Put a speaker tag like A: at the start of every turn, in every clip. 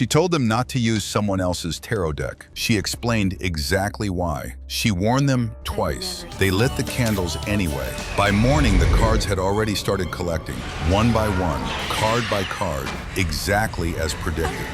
A: She told them not to use someone else's tarot deck. She explained exactly why. She warned them twice. They lit the candles anyway. By morning, the cards had already started collecting, one by one, card by card, exactly as predicted.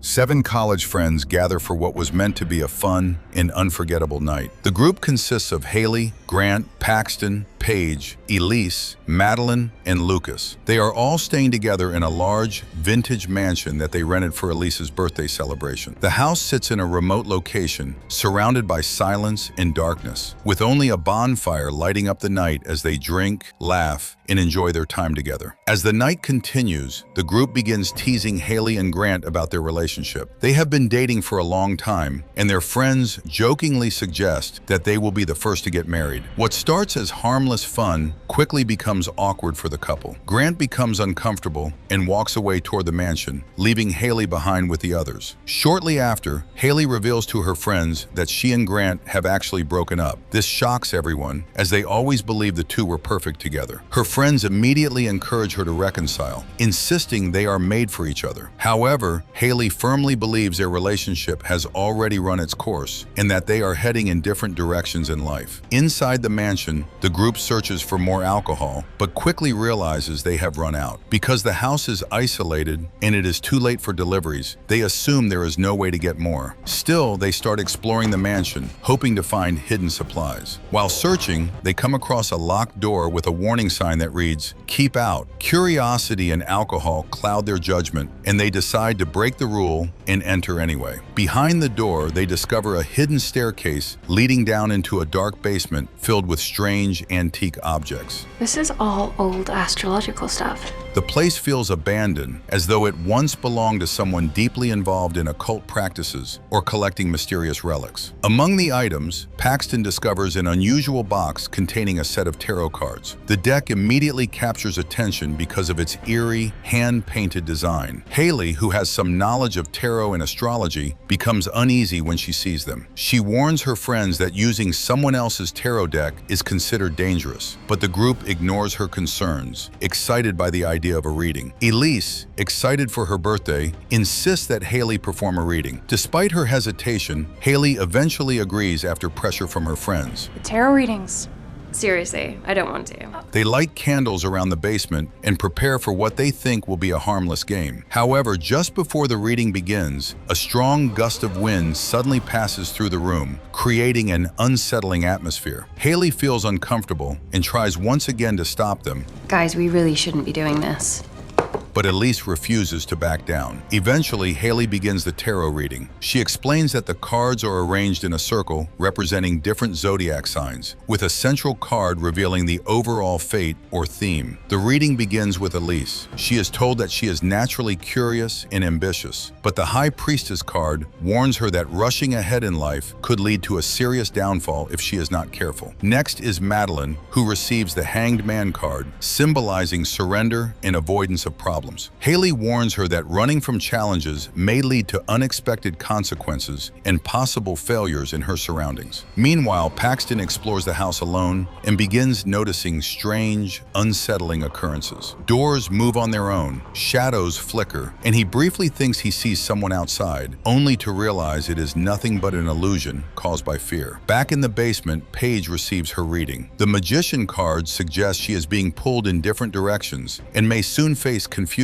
A: 7 college friends gather for what was meant to be a fun and unforgettable night. The group consists of Haley, Grant, Paxton, Paige, Elise, Madeline, and Lucas. They are all staying together in a large, vintage mansion that they rented for Elise's birthday celebration. The house sits in a remote location, surrounded by silence and darkness, with only a bonfire lighting up the night as they drink, laugh, and enjoy their time together. As the night continues, the group begins teasing Haley and Grant about their relationship. They have been dating for a long time, and their friends jokingly suggest that they will be the first to get married. What starts as harmless fun quickly becomes awkward for the couple. Grant becomes uncomfortable and walks away toward the mansion, leaving Haley behind with the others. Shortly after, Haley reveals to her friends that she and Grant have actually broken up. This shocks everyone, as they always believed the two were perfect together. Her friends immediately encourage her to reconcile, insisting they are made for each other. However, Haley firmly believes their relationship has already run its course and that they are heading in different directions in life. Inside the mansion, the group searches for more alcohol, but quickly realizes they have run out. Because the house is isolated and it is too late for deliveries, they assume there is no way to get more. Still, they start exploring the mansion, hoping to find hidden supplies. While searching, they come across a locked door with a warning sign that reads, "Keep out." Curiosity and alcohol cloud their judgment, and they decide to break the rule and enter anyway. Behind the door, they discover a hidden staircase leading down into a dark basement filled with strange antique objects.
B: This is all old astrological stuff.
A: The place feels abandoned, as though it once belonged to someone deeply involved in occult practices or collecting mysterious relics. Among the items, Paxton discovers an unusual box containing a set of tarot cards. The deck immediately captures attention because of its eerie, hand-painted design. Haley, who has some knowledge of tarot and astrology, becomes uneasy when she sees them. She warns her friends that using someone else's tarot deck is considered dangerous, but the group ignores her concerns, excited by the idea of a reading. Elise, excited for her birthday, insists that Haley perform a reading. Despite her hesitation, Haley eventually agrees after pressure from her friends.
B: The tarot readings.
C: Seriously, I don't want to.
A: They light candles around the basement and prepare for what they think will be a harmless game. However, just before the reading begins, a strong gust of wind suddenly passes through the room, creating an unsettling atmosphere. Haley feels uncomfortable and tries once again to stop them.
C: Guys, we really shouldn't be doing this.
A: But Elise refuses to back down. Eventually, Haley begins the tarot reading. She explains that the cards are arranged in a circle representing different zodiac signs, with a central card revealing the overall fate or theme. The reading begins with Elise. She is told that she is naturally curious and ambitious, but the High Priestess card warns her that rushing ahead in life could lead to a serious downfall if she is not careful. Next is Madeline, who receives the Hanged Man card, symbolizing surrender and avoidance of problems. Haley warns her that running from challenges may lead to unexpected consequences and possible failures in her surroundings. Meanwhile, Paxton explores the house alone and begins noticing strange, unsettling occurrences. Doors move on their own, shadows flicker, and he briefly thinks he sees someone outside, only to realize it is nothing but an illusion caused by fear. Back in the basement, Paige receives her reading. The Magician card suggests she is being pulled in different directions and may soon face confusion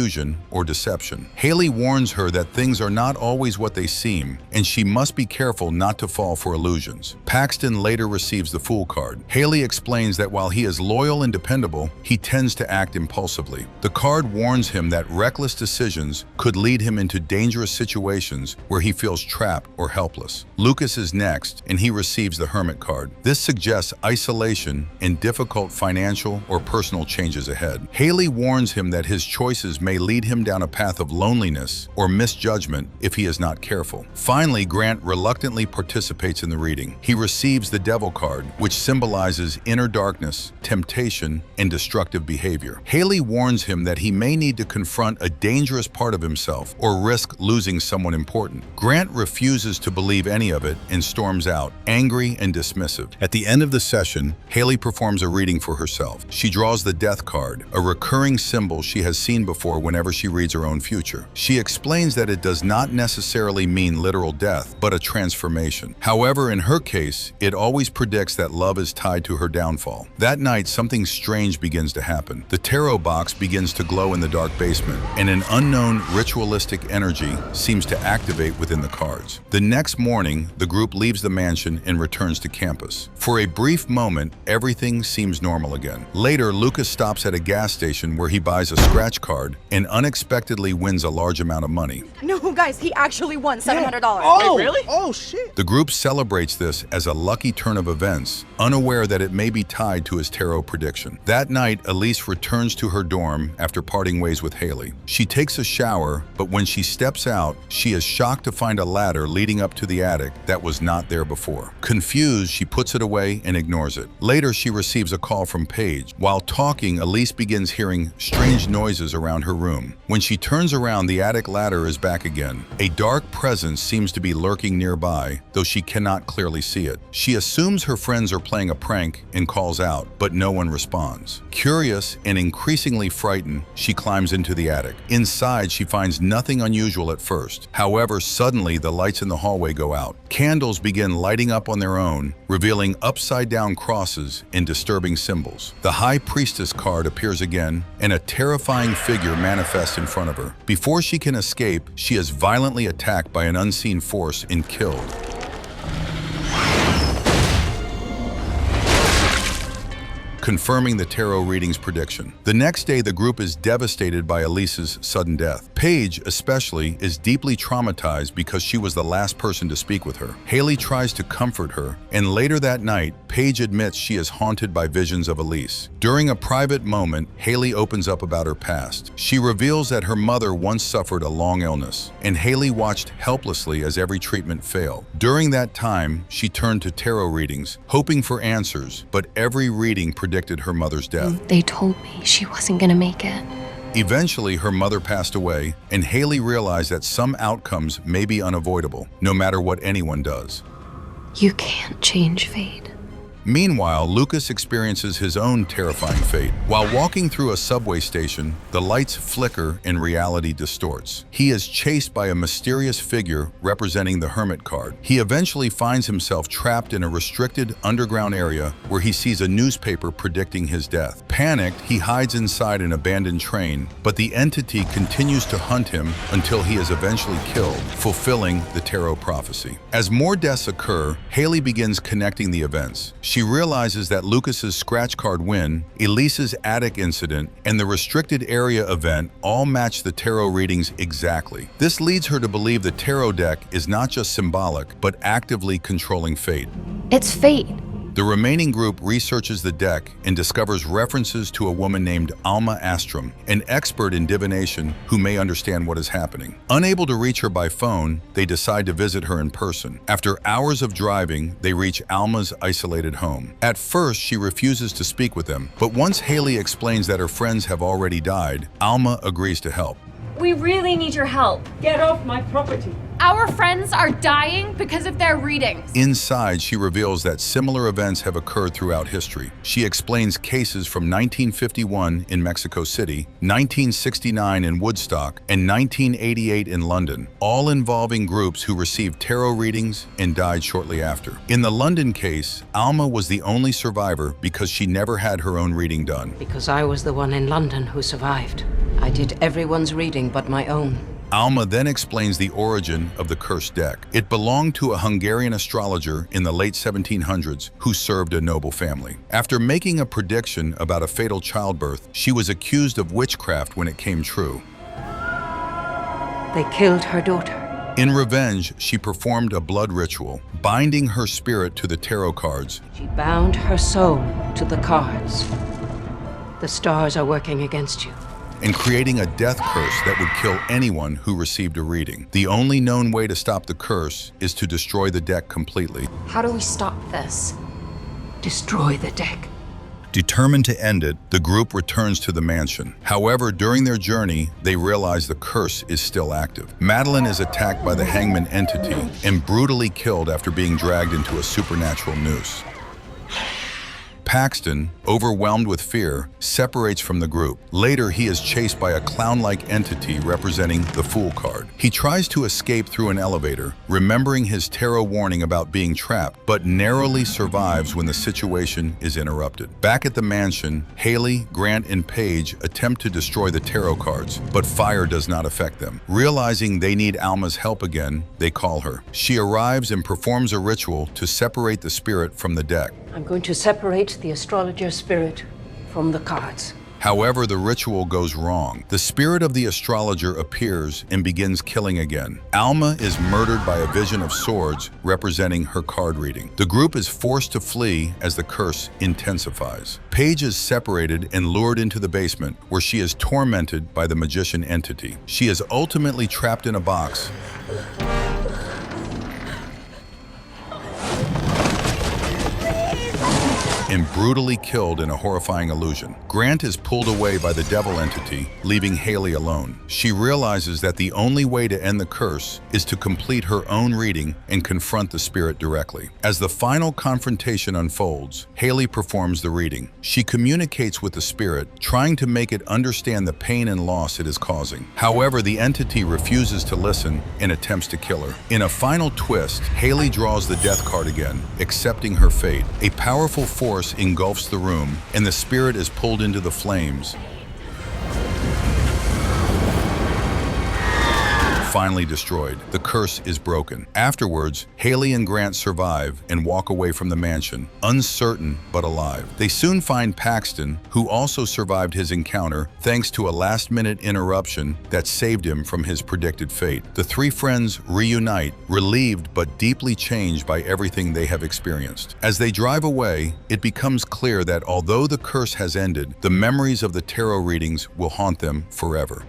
A: or deception. Haley warns her that things are not always what they seem, and she must be careful not to fall for illusions. Paxton later receives the Fool card. Haley explains that while he is loyal and dependable, he tends to act impulsively. The card warns him that reckless decisions could lead him into dangerous situations where he feels trapped or helpless. Lucas is next, and he receives the Hermit card. This suggests isolation and difficult financial or personal changes ahead. Haley warns him that his choices may lead him down a path of loneliness or misjudgment if he is not careful. Finally, Grant reluctantly participates in the reading. He receives the Devil card, which symbolizes inner darkness, temptation, and destructive behavior. Haley warns him that he may need to confront a dangerous part of himself or risk losing someone important. Grant refuses to believe any of it and storms out, angry and dismissive. At the end of the session, Haley performs a reading for herself. She draws the Death card, a recurring symbol she has seen before for whenever she reads her own future. She explains that it does not necessarily mean literal death, but a transformation. However, in her case, it always predicts that love is tied to her downfall. That night, something strange begins to happen. The tarot box begins to glow in the dark basement, and an unknown ritualistic energy seems to activate within the cards. The next morning, the group leaves the mansion and returns to campus. For a brief moment, everything seems normal again. Later, Lucas stops at a gas station where he buys a scratch card and unexpectedly wins a large amount of money.
D: No, guys, he actually won $700.
E: Oh,
D: Wait, really?
E: Oh, shit.
A: The group celebrates this as a lucky turn of events, unaware that it may be tied to his tarot prediction. That night, Elise returns to her dorm after parting ways with Haley. She takes a shower, but when she steps out, she is shocked to find a ladder leading up to the attic that was not there before. Confused, she puts it away and ignores it. Later, she receives a call from Paige. While talking, Elise begins hearing strange noises around her room. When she turns around, the attic ladder is back again. A dark presence seems to be lurking nearby, though she cannot clearly see it. She assumes her friends are playing a prank and calls out, but no one responds. Curious and increasingly frightened, she climbs into the attic. Inside, she finds nothing unusual at first. However, suddenly the lights in the hallway go out. Candles begin lighting up on their own, revealing upside-down crosses and disturbing symbols. The High Priestess card appears again, and a terrifying figure manifests in front of her. Before she can escape, she is violently attacked by an unseen force and killed. Confirming the tarot reading's prediction. The next day, the group is devastated by Elise's sudden death. Paige, especially, is deeply traumatized because she was the last person to speak with her. Haley tries to comfort her, and later that night, Paige admits she is haunted by visions of Elise. During a private moment, Haley opens up about her past. She reveals that her mother once suffered a long illness, and Haley watched helplessly as every treatment failed. During that time, she turned to tarot readings, hoping for answers, but every reading predicted her mother's death.
C: They told me she wasn't gonna make it.
A: Eventually, her mother passed away, and Haley realized that some outcomes may be unavoidable, no matter what anyone does.
C: You can't change fate.
A: Meanwhile, Lucas experiences his own terrifying fate. While walking through a subway station, the lights flicker and reality distorts. He is chased by a mysterious figure representing the Hermit card. He eventually finds himself trapped in a restricted underground area where he sees a newspaper predicting his death. Panicked, he hides inside an abandoned train, but the entity continues to hunt him until he is eventually killed, fulfilling the tarot prophecy. As more deaths occur, Haley begins connecting the events. She realizes that Lucas's scratch card win, Elise's attic incident, and the restricted area event all match the tarot readings exactly. This leads her to believe the tarot deck is not just symbolic, but actively controlling fate.
C: It's fate.
A: The remaining group researches the deck and discovers references to a woman named Alma Astrom, an expert in divination who may understand what is happening. Unable to reach her by phone, they decide to visit her in person. After hours of driving, they reach Alma's isolated home. At first, she refuses to speak with them, but once Haley explains that her friends have already died, Alma agrees to help.
B: We really need your help.
E: Get off my property.
D: Our friends are dying because of their readings.
A: Inside, she reveals that similar events have occurred throughout history. She explains cases from 1951 in Mexico City, 1969 in Woodstock, and 1988 in London, all involving groups who received tarot readings and died shortly after. In the London case, Alma was the only survivor because she never had her own reading done.
F: Because I was the one in London who survived. I did everyone's reading but my own.
A: Alma then explains the origin of the cursed deck. It belonged to a Hungarian astrologer in the late 1700s who served a noble family. After making a prediction about a fatal childbirth, she was accused of witchcraft when it came true.
F: They killed her daughter.
A: In revenge, she performed a blood ritual, binding her spirit to the tarot cards.
F: She bound her soul to the cards. The stars are working against you.
A: And creating a death curse that would kill anyone who received a reading. The only known way to stop the curse is to destroy the deck completely.
C: How do we stop this?
F: Destroy the deck.
A: Determined to end it, the group returns to the mansion. However, during their journey, they realize the curse is still active. Madeline is attacked by the hangman entity and brutally killed after being dragged into a supernatural noose. Paxton, overwhelmed with fear, separates from the group. Later, he is chased by a clown-like entity representing the Fool card. He tries to escape through an elevator, remembering his tarot warning about being trapped, but narrowly survives when the situation is interrupted. Back at the mansion, Haley, Grant, and Paige attempt to destroy the tarot cards, but fire does not affect them. Realizing they need Alma's help again, they call her. She arrives and performs a ritual to separate the spirit from the deck.
F: I'm going to separate the astrologer spirit from the cards.
A: However, the ritual goes wrong. The spirit of the astrologer appears and begins killing again. Alma is murdered by a vision of swords representing her card reading. The group is forced to flee as the curse intensifies. Paige is separated and lured into the basement, where she is tormented by the magician entity. She is ultimately trapped in a box and brutally killed in a horrifying illusion. Grant is pulled away by the devil entity, leaving Haley alone. She realizes that the only way to end the curse is to complete her own reading and confront the spirit directly. As the final confrontation unfolds, Haley performs the reading. She communicates with the spirit, trying to make it understand the pain and loss it is causing. However, the entity refuses to listen and attempts to kill her. In a final twist, Haley draws the death card again, accepting her fate. A powerful force engulfs the room, and the spirit is pulled into the flames, finally destroyed. The curse is broken. Afterwards, Haley and Grant survive and walk away from the mansion, uncertain but alive. They soon find Paxton, who also survived his encounter thanks to a last-minute interruption that saved him from his predicted fate. The three friends reunite, relieved but deeply changed by everything they have experienced. As they drive away, it becomes clear that although the curse has ended, the memories of the tarot readings will haunt them forever.